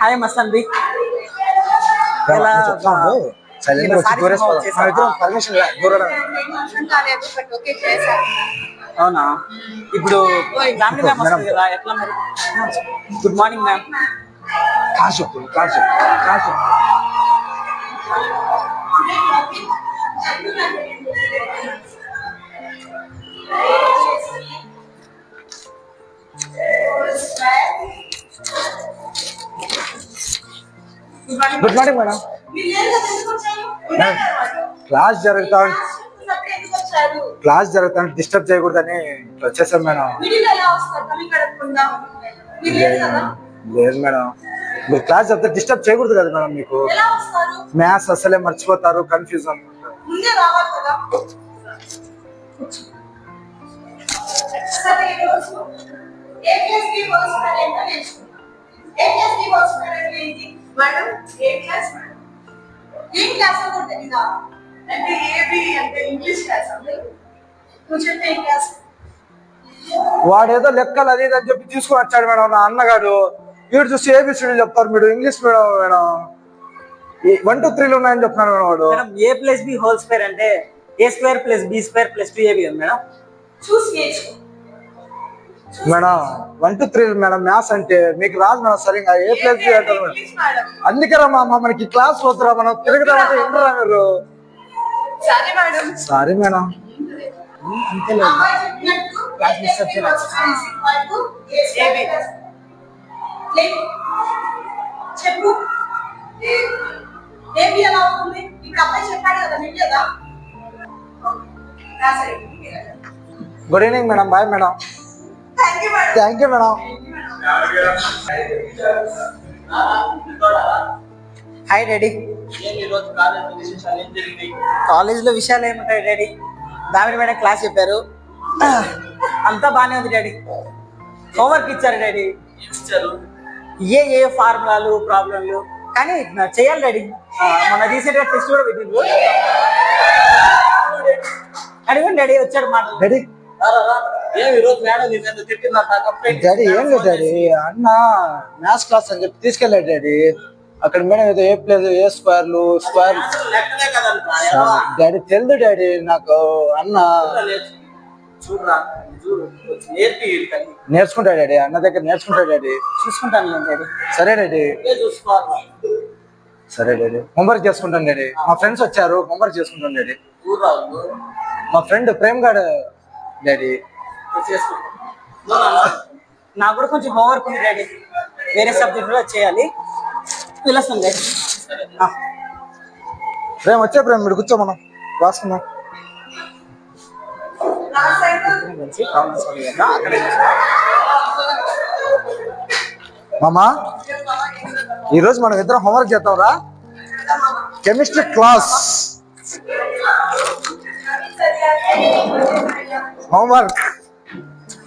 Hi మస్తాన్వి. అవునా, ఇప్పుడు family ma'am వస్తుంది కదా, ఎట్లా మరి? Good morning ma'am. Good morning madam. Class జరుగుతా డిస్టర్బ్ చేయకూడదని వచ్చేసాం మేడం. లేదు మేడం, మీరు క్లాస్ చెప్తే డిస్టర్బ్ చేయకూడదు కదా మేడం. మీకు మ్యాథ్స్ అసలే మర్చిపోతారు, కన్ఫ్యూజ్ అనుకుంటారు. మేడం ఏ క్లాస్ మేడం? ఏం క్లాస్ కూడా తెలీదా? అంటే ఏబి అంటే ఇంగ్లీష్ క్లాస్ అంటే నువ్వు చెప్పే క్లాస్. వాడేదో లెక్కలు అది అని చెప్పి తీసుకొని వచ్చాడు మేడం నా అన్నగాడు. వీడు చూసి ఏబిసిడీ చెప్తారు, మీరు ఇంగ్లీష్ మేడం. 1 2 3 ఉన్నాయని చెప్తున్నాడు మేడం వాడు. A + B హోల్ స్క్వేర్ అంటే A² + B² + 2AB కదా మేడం. చూసి నేర్చుకో మేడం. 1 2 3 మేడం మ్యాథ్స్ అంటే మీకు రాదు మేడం సరిగా. A + B అంటారు మేడం. అందుకే రా మనకి క్లాస్ వద్దురా, మనం తిరగదామంటే ఏంటరా మీరు. Sorry madam. చెప్పు ఏబి ఎలా అవుతుంది? ఇప్పుడు అబ్బాయి చెప్పాడు కదా, వినలేదా? Good evening madam. Bye madam. Thank you madam. Hi daddy. కాలేజీలో విషయాలు ఏముంటాయి డాడీ? దామిని మేడం క్లాస్ చెప్పారు, అంతా బాగానే ఉంది డాడీ. హోంవర్క్ ఇచ్చారు డాడీ, ఏ ఫార్ములాలు ప్రాబ్లంలు కానీ చేయాలి డాడీ. మన రీసెంట్ గా టెస్ట్ కూడా పెట్టిండ్రు. అడిగండి డాడీ, వచ్చాడు మాట. డాడీ డాడీ ఏం లేదు డాడీ, అన్న మ్యాథ్స్ క్లాస్ అని చెప్పి తీసుకెళ్ళాడు డాడీ. అక్కడ మేడం ఏదో A + A² స్క్వేర్ డాడీ తెలుదు డాడీ నాకు. అన్న నేర్చుకుంటాడు డాడీ, అన్న దగ్గర నేర్చుకుంటాడు డాడీ. చూసుకుంటాను డాడీ. సరే డాడీ. సరే డాడీ, హోంవర్క్ చేసుకుంటాను డాడీ. మా ఫ్రెండ్స్ వచ్చారు, హోంవర్క్ చేసుకుంటాను డాడీ. మా ఫ్రెండ్ ప్రేమ్ గాడు డాడీ. నాకు కూడా కొంచెం హోంవర్క్ ఉంది డాడీ, వేరే సబ్జెక్ట్ కూడా చేయాలి. పిలుస్తాం డాడీ. ప్రేమ్ వచ్చే ప్రేమ్, మీరు కూర్చో, మనం రాసుకుందాం. మామా ఈరోజు మనం ఇద్దరం హోంవర్క్ చేద్దాం రా. Chemistry class homework.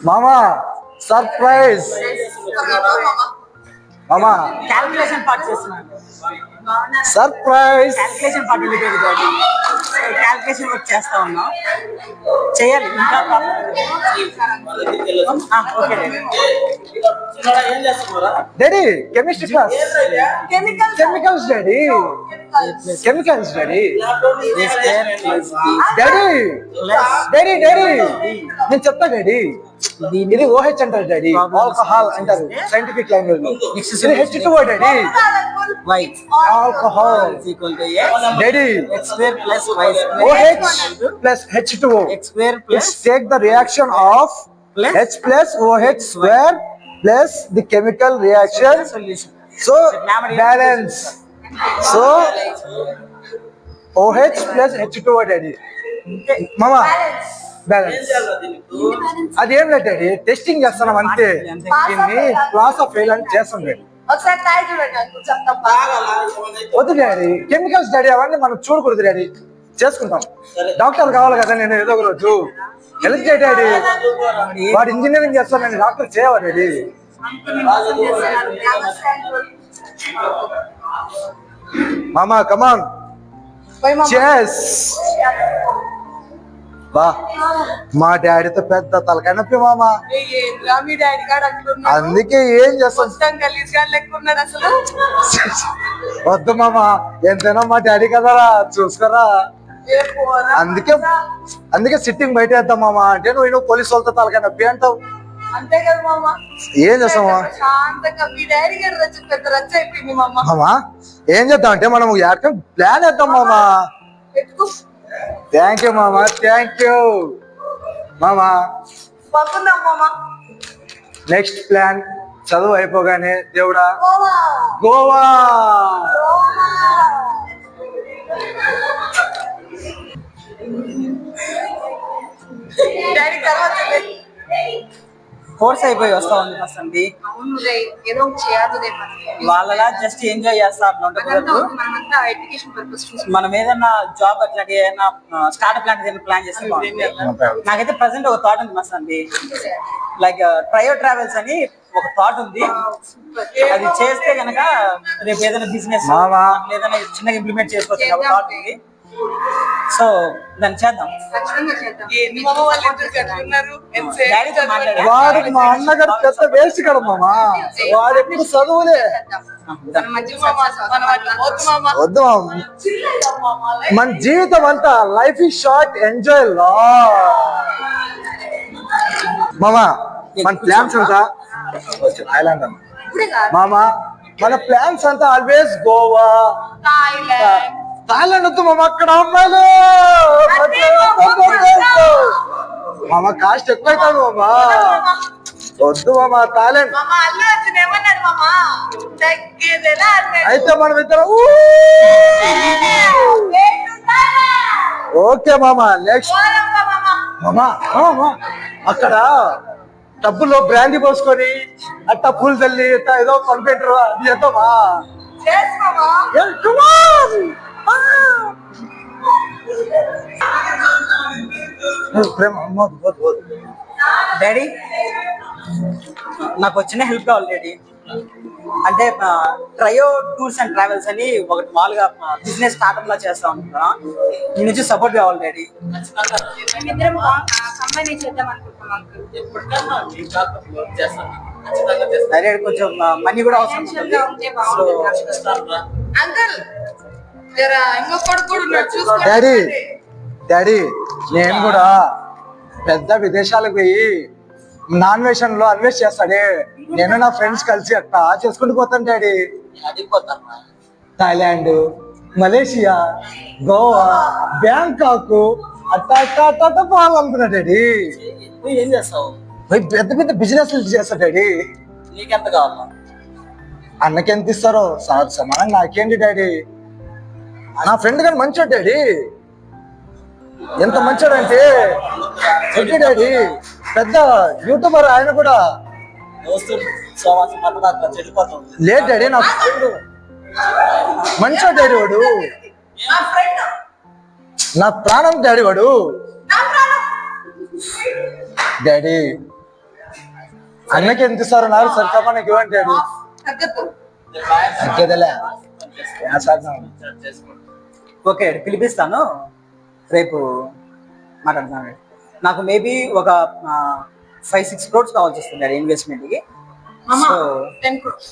మామా సర్ప్రైజ్. మామా క్యాల్కులేషన్ పార్ట్ చేస్తున్నాను. సర్ప్రైజ్. క్యాల్కులేషన్ పార్ట్ వెళ్ళిపోయింది డాడీ. క్యాల్కులేషన్ వర్క్ చేస్తా ఉన్నాం, చేయాలి ఇంకా. Okay daddy chemistry class. Chemicals daddy. Chemicals daddy. Daddy daddy daddy నేను చెప్తా డాడీ. ఇది OH అంటారు డాడీ, ఆల్కహాల్ అంటారు సైంటిఫిక్ లాంగ్వేజ్ లో. ఇది H2O daddy. Alcohol daddy. X² + Y² OH plus H2O. X² Let's take the reaction of H plus OH square plus the chemical reaction. solution. So balance. So OH plus H2O daddy. Mama balance. అదేం లేదు daddy, testing చేస్తున్నాం అంతే. దీన్ని class of fail అని చేస్తాం daddy. ఒకసారి try చూడండి, చెప్తాం. వద్దు డాడీ, కెమికల్స్ డాడీ అవన్నీ మనం చూడకూడదు డాడీ. చేసుకుంటాం, డాక్టర్ కావాలి కదా నేను ఏదో ఒక రోజు. హెల్ప్ చేయ డాడీ. వాడు ఇంజనీరింగ్ చేస్తాను, నేను డాక్టర్ చేయవా డాడీ? మామా కమాన్. చెస్. బా మా డాడీతో పెద్ద తలకాయ నొప్పి మామ. ఏంద్రా మీ డాడీ గారు అట్లున్నాడు? అందుకే ఏం చేస్తాం. మొత్తం గలీజ్ గా లెక్క ఉన్నాడు అసలు. వద్దు మామ, ఎంతైనా మా డాడీ కదరా, చూసుకోరా. ఏ పోరా. అందుకే సిట్టింగ్ బయట వేద్దాం మామ అంటే నువ్వు పోలీసు వాళ్ళతో తలకాయ నొప్పి అంటావు. అంతే కదా మామ. ఏం చేస్తామా శాంతంగా మీ డాడీ గారు పెద్ద రచ్చ అయిపోయింది మామ. మామా ఏం చేద్దాం అంటే మనం యాక్టింగ్ ప్లాన్ వేద్దాం మామా. పెట్టుకో. థ్యాంక్ యూ మామా, థ్యాంక్ యూ మామా. పడుకుందాం మామ. నెక్స్ట్ ప్లాన్ చదువు అయిపోగానే దేవుడా పోవా. గోవా. డాడీ తర్వాత కోర్స్ అయిపోయి వస్తా ఉంది వస్తుంది. అవును రే, ఏదో ఒకటి చేయాలి రే మనం. వాళ్ళలా జస్ట్ ఎంజాయ్ చేస్తా అట్లా ఉంటే కుదరదు. మనమంతా ఎడ్యుకేషన్ పర్పస్ చూసుకుంటాం. మనం ఏదన్నా జాబ్ అట్లాంటి ఏదైనా స్టార్ట్అప్ లాంటిది ఏదైనా ప్లాన్ చేస్తే బాగుంటుంది. నాకైతే ప్రెసెంట్ ఒక థాట్ ఉంది మస్త్ అండి, లైక్ ట్రయో ట్రావెల్స్ అని ఒక థాట్ ఉంది. అది చేస్తే గనక రేపు ఏదైనా బిజినెస్ మావా. ఏదైనా చిన్నగా ఇంప్లిమెంట్ చేసుకోవచ్చు ఒక థాట్ ఉంది. సో దాన్ని చేద్దాం. ఖచ్చితంగా చేద్దాం. ఏంది మామ వాళ్ళు ఇద్దరు కట్టుకున్నారు? డాడీతో మాట్లాడారు. వాడికి మా అన్నగారు పెద్ద వేస్ట్ కదా మామా, వాడు ఎప్పుడు చదువులే. మన మధ్య మనం అట్లా వద్దు మామ. వద్దు మామ, మన జీవితం అంతా లైఫ్ ఇస్ షార్ట్, ఎంజాయ్ లా. మామా మన ప్లాన్స్ అంతా థాయిలాండ్ అన్న ఇప్పుడే కాదు. మామా, మన ప్లాన్స్ అంతా ఆల్వేస్ గోవా. థాయిలాండ్. థాయిలాండ్ వద్దు మామ, అక్కడ అమ్మాయిలు మామ కాస్ట్ ఎక్కువ అవుతుంది మామా. వద్దు మామ థాయిలాండ్. మామ అల్లు అర్జున్ ఏమన్నాడు మామ? తగ్గేదేలా అన్నాడు. అయితే మనం ఇద్దరం ఓకే మామ. నెక్స్ట్ పోదాంపా మామ. మామా అక్కడ టబ్బులో బ్రాండీ పోసుకొని అట్ట పూలు తల్లి ఏదో కంప్యూటర్ అది చేద్దామా. చేస్ మామ. డాడీ నాకు వచ్చిన హెల్ప్ కావాలి డాడీ. అంటే ట్రయో టూర్స్ అండ్ ట్రావెల్స్ అని ఒకటి మామూలుగా బిజినెస్ స్టార్ట్అప్ లా చేస్తా ఉంటున్నా. మీ నుంచి సపోర్ట్ కావాలి డాడీ. మేమిద్దరం కంపెనీ చేద్దాం అనుకుంటున్నాం. డాడీ కొంచెం మనీ కూడా అవసరం ఉంటుంది. సో అంకుల్ జరా ఇంకో కొడుకు కూడా ఉన్నాడు, చూసుకోండి. డాడీ డాడీ నేను కూడా పెద్ద విదేశాలకు పోయి నాన్ వెషన్ లో అన్వేష్ చేస్తాడే, నేను నా ఫ్రెండ్స్ కలిసి అట్లా చేసుకుంటూ పోతాను daddy. Thailand, Malaysia, Goa, Bangkok అట్టా అట్టా అట్టా అట్టా పోవాలనుకున్నా డాడీ. ఏం చేస్తావు? పోయి పెద్ద పెద్ద బిజినెస్ చేస్తా డాడీ. నీకెంత కావాలా? అన్నకి ఎంత ఇస్తారో సమానం నాకేంటి డాడీ. నా ఫ్రెండ్ కానీ మంచోడు డాడీ, ఎంత మంచోడు అంటే ఏంటి డాడీ, పెద్ద యూట్యూబర్ ఆయన కూడా. లేదు డాడీ నా ఫ్రెండ్ మంచోడు డాడీ, వాడు నా ఫ్రెండ్, నా ప్రాణం డాడీ, వాడు నా ప్రాణం. డాడీ. అన్నకి ఎంత ఇస్తారో నాకు సరికమా నాకు ఇవ్వండి డాడీ. తగ్గదు. తగ్గేదలే. ఓకే పిలిపిస్తాను, రేపు మాట్లాడతాను. నాకు మేబీ ఒక 5-6 crores కావాల్సి వస్తుంది ఇన్వెస్ట్మెంట్ కి. మామ సో 10 crores.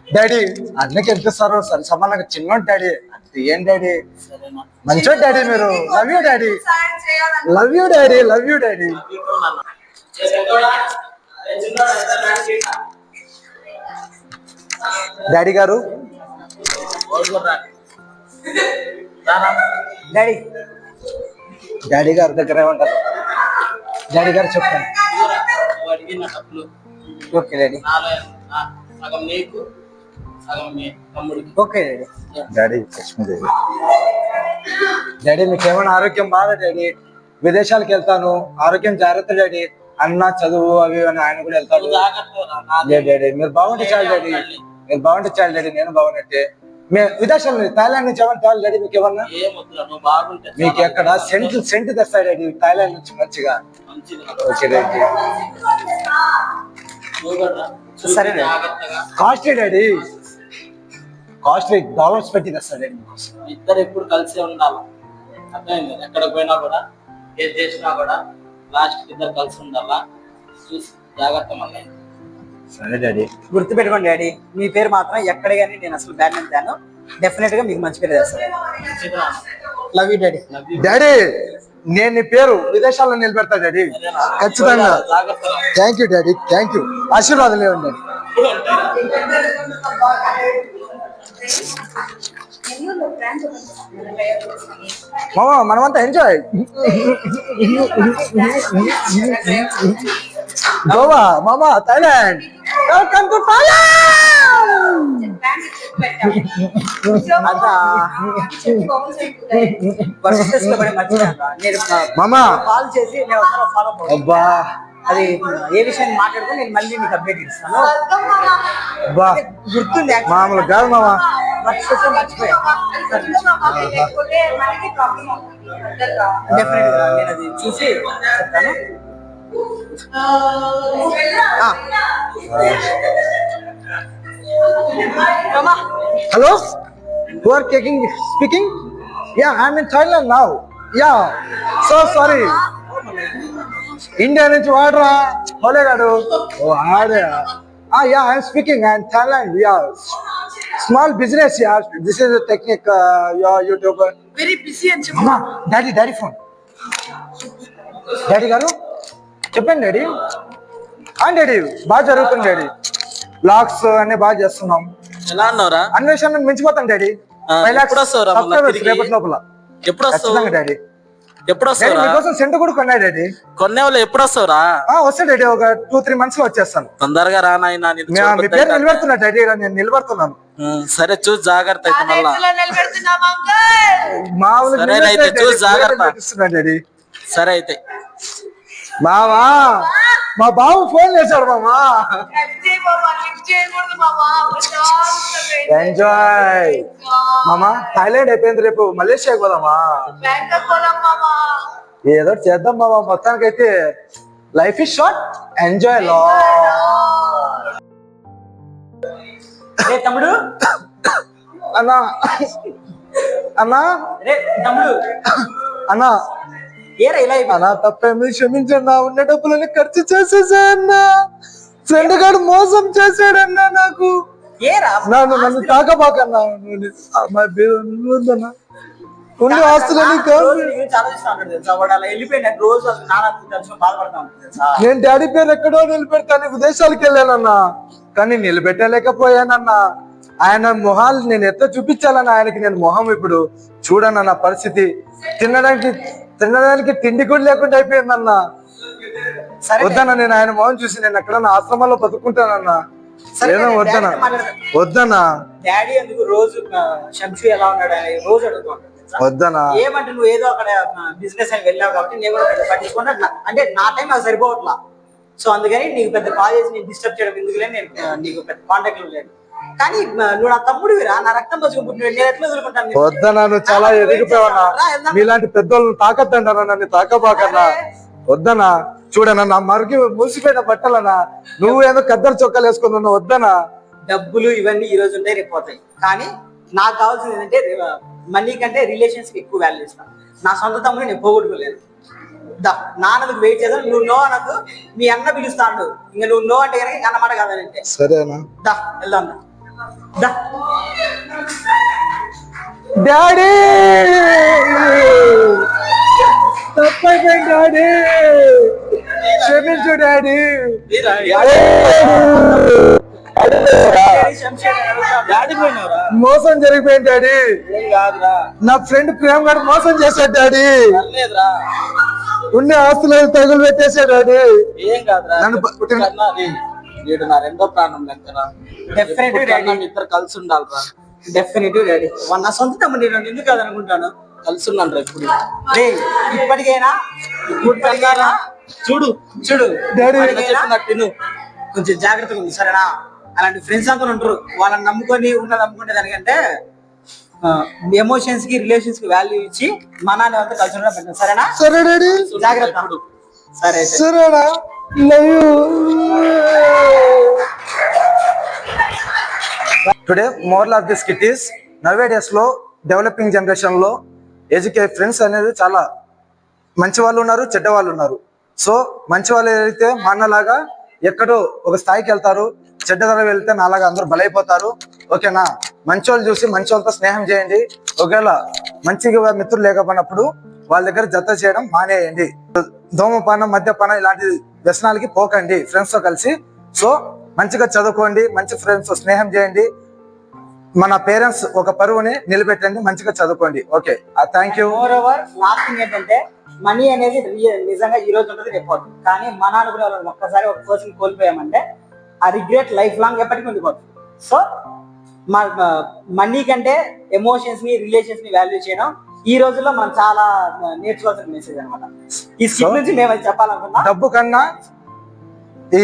డాడీ అన్నకి ఎంత ఇస్తారో సరి సమానంగా చిన్నోడు డాడీ. అంటే ఏం డాడీ, మంచోడు డాడీ మీరు. లవ్ యూ డాడీ, సాయం చేయాలని. Love you daddy, love you daddy. Daddy గారు డాడీ డాడీ గారి దగ్గర ఏమంటారు? డాడీ గారు చెప్పండి. ఓకే డాడీ, సగం నీకు సగం మీ తమ్ముడికి. Okay daddy. Daddy Lakshmidevi. Daddy మీకేమైనా ఆరోగ్యం బాగా డాడీ? విదేశాలకు వెళ్తాను, ఆరోగ్యం జాగ్రత్త డాడీ. అన్న చదువు అవి అని ఆయన కూడా వెళ్తాడు. లేదు డాడీ, మీరు బాగుంటే చాలు డాడీ, మీరు బాగుంటే చాలు డాడీ, నేను బాగున్నట్టే. విదేశాలు థాయిలాండ్ నుంచి ఏమన్నా తేవాలి డాడీ మీకు ఏమన్నా? నువ్వు బాగుంటే మీకు ఎక్కడ సెంట్ తెస్తాయి డాడీ థాయిలాండ్ నుంచి మంచిగా. Okay daddy. సరే daddy. Costly daddy, costly dollars పెట్టి తెస్తాడు డాడీ మీకోసం. ఇద్దరు ఎప్పుడు కలిసే ఉండాలి. అర్థమైంది? ఎక్కడికి పోయినా కూడా ఏది చేసినా కూడా లాస్ట్ ఇద్దరు కలిసి ఉండాలా. చూసి జాగ్రత్త మళ్ళీ. సరే డాడీ. గుర్తుపెట్టుకోండి డాడీ, మీ పేరు మాత్రం ఎక్కడ కానీ నేను అసలు బ్యాడ్ తేను. డెఫినెట్ గా మీకు మంచి పేరు చేస్తాను. Love you daddy. డాడీ నేను నీ పేరు విదేశాల్లో నిలబెడతా డాడీ, ఖచ్చితంగా. Thank you daddy, thank you. ఆశీర్వాదం లేవండి డాడీ. మామ మనమంతా ఎంజాయ్. గోవా మామ, థాయిలాండ్. వెల్కమ్ టు మామా కాల్ చేసి నేను ఫాలో అబ్బా అది ఏ విషయాన్ని మాట్లాడుకుని నేను మళ్ళీ మీకు అప్డేట్ ఇస్తాను. అబ్బా గుర్తుంది మామూలు కాదు మామ. మర్చిపోయా. డెఫినెట్ గా నేను అది చూసి చెప్తాను. Hello, who are speaking? Yeah, I'm in Thailand now. Yeah, so sorry. India నుంచి వాడరా హోలేగాడు. ఓ ఆడే. Yeah, I'm speaking. I'm Thailand. Yeah, small business. Yeah, this is a technique. Your YouTuber. Very busy and అమ్మా, daddy phone. Daddy గారు చెప్పండి daddy. Daddy బాగా జరుగుతుంది daddy. Blogs అన్ని బాగా చేస్తున్నాం. ఎలా అన్నావురా? అన్వేషణ మించిపోతాం డాడీ. 5 lakhs ఎప్పుడు వస్తావురా మళ్ళా subscribers తిరిగి? రేపటి లోపల. ఎప్పుడు వస్తావు? ఖచ్చితంగా డాడీ. ఎప్పుడు డాడీ వస్తావురా? మీకోసం సెంట్ కూడా కొన్నా డాడీ. కొన్నేవాళ్ళు ఎప్పుడు వస్తావురా? వస్తా డాడీ, ఒక 2-3 months లో వచ్చేస్తాను. తొందరగా రా నాయనా. నిన్ను మీ చూడబుద్ధి పేరు అవుతుంది. నిలబెడుతున్నా డాడీ, నేను నిలబడుతున్నాను. సరే చూసి జాగ్రత్త అయితే మళ్ళా. మామూలు సరేనైతే చూసి జాగ్రత్త. నిలబెడుతున్నా డాడీ. సరే అయితే మావా మా బాబు ఫోన్ చేశాడు మామా. ఎంజాయ్ మామా. థాయిలాండ్ అయిపోయింది, రేపు మలేషియాకి పోదామా? ఏదో చేద్దాం మామా. మొత్తానికైతే లైఫ్ ఇస్ షార్ట్, ఎంజాయ్ లో. రే తమ్ముడు, అన్నా అన్నా రే తమ్ముడు, అన్నా ఏరా ఇలా అయిపోయింది? అన్నా తప్పేమి క్షమించన్నా. ఉన్న డబ్బులని ఖర్చు చేసేసా అన్నా. ఫ్రెండ్ గారు మోసం చేశాడన్నా నాకు. ఏరా నన్ను తాకబాకన్నా. ఉండి ఆస్తులని కాదు. రోజు నీ గురించి ఆలోచిస్తా ఉంటాడు తెలుసా వాడు. అలా వెళ్ళిపోయిన రోజు అసలు నాన్న తెలుసు బాధపడతా ఉంటాడు తెలుసా. నేను డాడీ పేరు ఎక్కడో నిలబెడతాను, విదేశాలకు వెళ్ళానన్నా. కానీ నిలబెట్టలేకపోయానన్నా. ఆయన మొహాలు నేను ఎట్లా చూపించాలన్నా ఆయనకి నేను మొహం. ఇప్పుడు చూడన్నా నా పరిస్థితి. తినడానికి తిండి కూడా లేకుండా అయిపోయిందన్నా. సరే వద్దన్నా, నేను ఆయన మొహం చూసి నేను ఎక్కడన్నా ఆశ్రమాల్లో బతుకుంటానన్నా. ఏదో వద్దనా వద్దనా డాడీ ఎందుకు రోజు శంషు ఎలా ఉన్నాడు అని రోజు అడుగుతూ ఉంటాడు తెలుసా. వద్దనా. ఏమంటే నువ్వు ఏదో అక్కడ బిజినెస్ అని వెళ్ళావు కాబట్టి నేను కూడా పెద్ద పట్టించుకున్నా. అంటే నా టైం నాకు సరిపోవట్లా. సో అందుకని నీకు పెద్ద కాల్ చేసి నేను డిస్టర్బ్ చేయడం ఎందుకులే, నేను నీకు పెద్ద కాంటాక్ట్ లో లేదు. కానీ నువ్వు నా తమ్ముడివిరా, నా రక్తం పసుకు పుట్టిన నేను ఎట్లా వదులుకుంటాను? వద్దనా, నువ్వు చాలా ఎదిగిపోయావన్నా. మీలాంటి పెద్దోళ్ళని తాకద్దంటారా, నన్ను తాకబాకన్నా. వద్దనా. చూడనా నా మరికి మూసిపోయిన బట్టలనా. నువ్వు ఏదో కద్దరు చొక్కాలు వేసుకున్నా. వద్దనా. డబ్బులు ఇవన్నీ ఈ రోజు ఉంటాయి, రేపు పోతాయి. కానీ నాకు కావాల్సింది ఏంటంటే మనీ కంటే రిలేషన్స్ కి ఎక్కువ వాల్యూ ఇస్తాను. నా సొంత తమ్ముడు నేను పోగొట్టుకోలేదు. నాన్నకు వెయిట్ చేద్దాం. నువ్వు నో అనకు, మీ అన్న పిలుస్తాడు. ఇంకా నువ్వు నో అంటే కనుక అన్నమాట కాదనంటే సరేనా. వెళ్దాం దా. డాడీ తప్పైపోయింది డాడీ, క్షమించు డాడీ. డాడీ పోయినారా? మోసం జరిగిపోయింది డాడీ. ఏం కాదురా, నా ఫ్రెండ్ ప్రేమ్ గారు మోసం చేశాడు డాడీ. పర్లేదురా, ఉండే ఆస్తులను తగులు పెట్టేశాడు డాడీ. ఏం కాదురా. నన్ను ఎప్పటికన్నా వీడు నా రెండో ప్రాణం లెక్కరా. ఎప్పటికన్నా మీ ఇద్దరు కలిసి ఉండాలిరా. Definitive daddy. నా సొంత తమ్ముడు నేను ఎందుకు కాదనుకుంటాను. కలిసి ఉన్నాను రా ఇప్పుడు. ఇప్పటికైనా చూడు చూడు డాడీ చెప్పినట్టు విను. కొంచెం జాగ్రత్తగా ఉంది సరేనా. అలాంటి ఫ్రెండ్స్ అంతా ఉంటారు, వాళ్ళని నమ్ముకొని నమ్ముకునే దానికంటే ఎమోషన్స్ కి రిలేషన్స్ కి వాల్యూ ఇచ్చి మనాన్ని అంతా కలిసి ఉండడం పెట్టండి సరేనా. సరే డాడీ. జాగ్రత్త. సరే సరేనా. Love you. Today moral of the skit is nowadays లో డెవలపింగ్ జనరేషన్ లో ఫ్రెండ్స్ అనేది చాలా మంచి వాళ్ళు ఉన్నారు, చెడ్డ వాళ్ళు ఉన్నారు. సో మంచి వాళ్ళు అయితే మా అన్నలాగా ఎక్కడో ఒక స్థాయికి వెళ్తారు, చెడ్డదారు వెళ్తే నాలాగా అందరూ బలైపోతారు. ఓకేనా? మంచి వాళ్ళు చూసి మంచి వాళ్ళతో స్నేహం చేయండి. ఒకవేళ మంచిగా మిత్రులు లేకపోయినప్పుడు వాళ్ళ దగ్గర జత చేయడం మానేయండి. ధూమపానం, మద్యపానం ఇలాంటి వ్యసనాలకి పోకండి ఫ్రెండ్స్ తో కలిసి. సో మంచిగా చదువుకోండి, మంచి ఫ్రెండ్స్ స్నేహం చేయండి, మన పేరెంట్స్ ఒక పరువుని నిలబెట్టండి, మంచిగా చదువుకోండి. Okay, thank you. More over last thing ఏంటంటే మనీ అనేది నిజంగా ఈ రోజు ఉంటుంది, రేపు పోతుంది. కానీ మన అనుకునే వాళ్ళు ఒక్కసారి ఒక పర్సన్ కోల్పోయామంటే ఆ రిగ్రెట్ లైఫ్ లాంగ్ ఎప్పటికీ ఉండిపోతుంది. సో మనీ కంటే ఎమోషన్స్ ని, రిలేషన్స్ ని వాల్యూ చేయడం ఈ రోజుల్లో మనం చాలా నేర్చుకోవాల్సిన మెసేజ్ అనమాట. ఈ స్కిట్ నుంచి మేము అది చెప్పాలనుకున్నా. డబ్బు కన్నా ఈ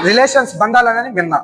రిలేషన్స్ బంధాలనేది విన్నా.